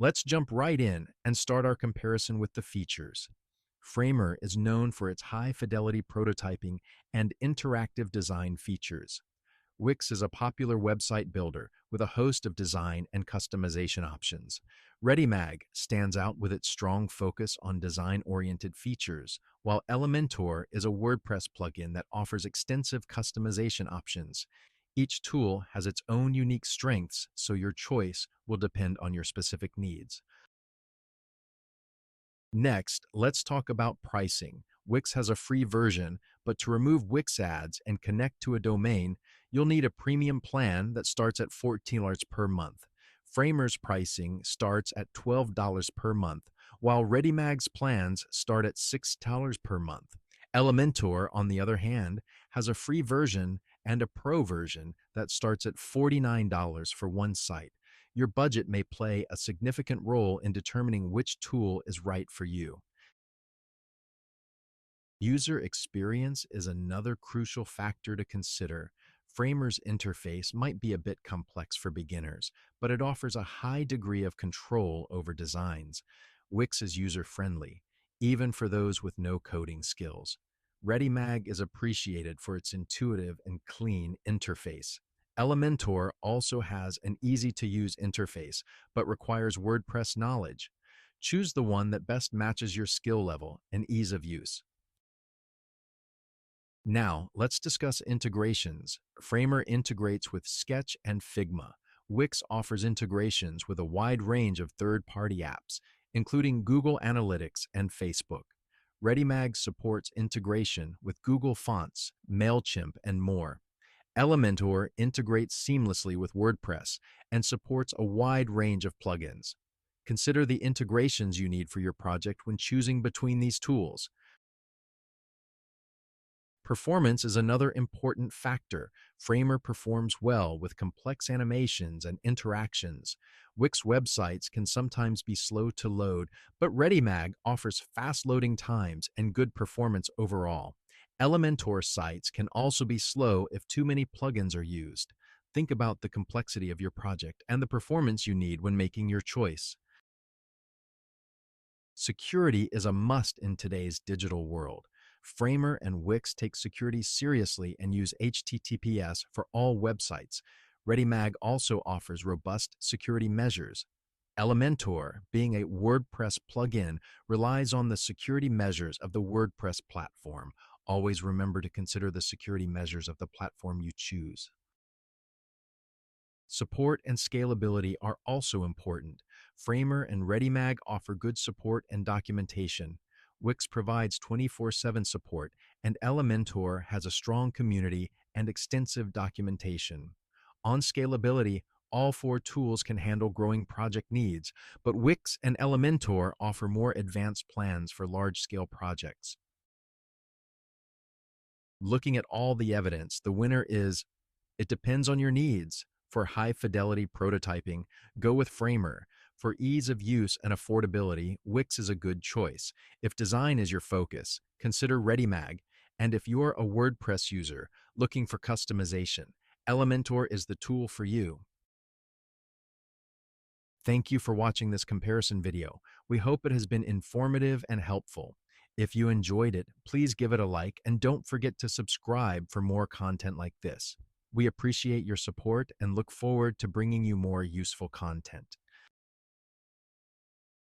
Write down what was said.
Let's jump right in and start our comparison with the features. Framer is known for its high-fidelity prototyping and interactive design features. Wix is a popular website builder with a host of design and customization options. Readymag stands out with its strong focus on design-oriented features, while Elementor is a WordPress plugin that offers extensive customization options. Each tool has its own unique strengths, so your choice will depend on your specific needs. Next, let's talk about pricing. Wix has a free version, but to remove Wix ads and connect to a domain, you'll need a premium plan that starts at $14 per month. Framer's pricing starts at $12 per month, while ReadyMag's plans start at $6 per month. Elementor, on the other hand, has a free version and a pro version that starts at $49 for one site. Your budget may play a significant role in determining which tool is right for you. User experience is another crucial factor to consider. Framer's interface might be a bit complex for beginners, but it offers a high degree of control over designs. Wix is user-friendly, even for those with no coding skills. ReadyMag is appreciated for its intuitive and clean interface. Elementor also has an easy-to-use interface, but requires WordPress knowledge. Choose the one that best matches your skill level and ease of use. Now, let's discuss integrations. Framer integrates with Sketch and Figma. Wix offers integrations with a wide range of third-party apps, including Google Analytics and Facebook. ReadyMag supports integration with Google Fonts, MailChimp, and more. Elementor integrates seamlessly with WordPress and supports a wide range of plugins. Consider the integrations you need for your project when choosing between these tools. Performance is another important factor. Framer performs well with complex animations and interactions. Wix websites can sometimes be slow to load, but ReadyMag offers fast loading times and good performance overall. Elementor sites can also be slow if too many plugins are used. Think about the complexity of your project and the performance you need when making your choice. Security is a must in today's digital world. Framer and Wix take security seriously and use HTTPS for all websites. ReadyMag also offers robust security measures. Elementor, being a WordPress plugin, relies on the security measures of the WordPress platform. Always remember to consider the security measures of the platform you choose. Support and scalability are also important. Framer and ReadyMag offer good support and documentation. Wix provides 24/7 support, and Elementor has a strong community and extensive documentation. On scalability, all four tools can handle growing project needs, but Wix and Elementor offer more advanced plans for large-scale projects. Looking at all the evidence, the winner is, it depends on your needs. For high-fidelity prototyping, go with Framer. For ease of use and affordability, Wix is a good choice. If design is your focus, consider ReadyMag. And if you're a WordPress user looking for customization, Elementor is the tool for you. Thank you for watching this comparison video. We hope it has been informative and helpful. If you enjoyed it, please give it a like and don't forget to subscribe for more content like this. We appreciate your support and look forward to bringing you more useful content.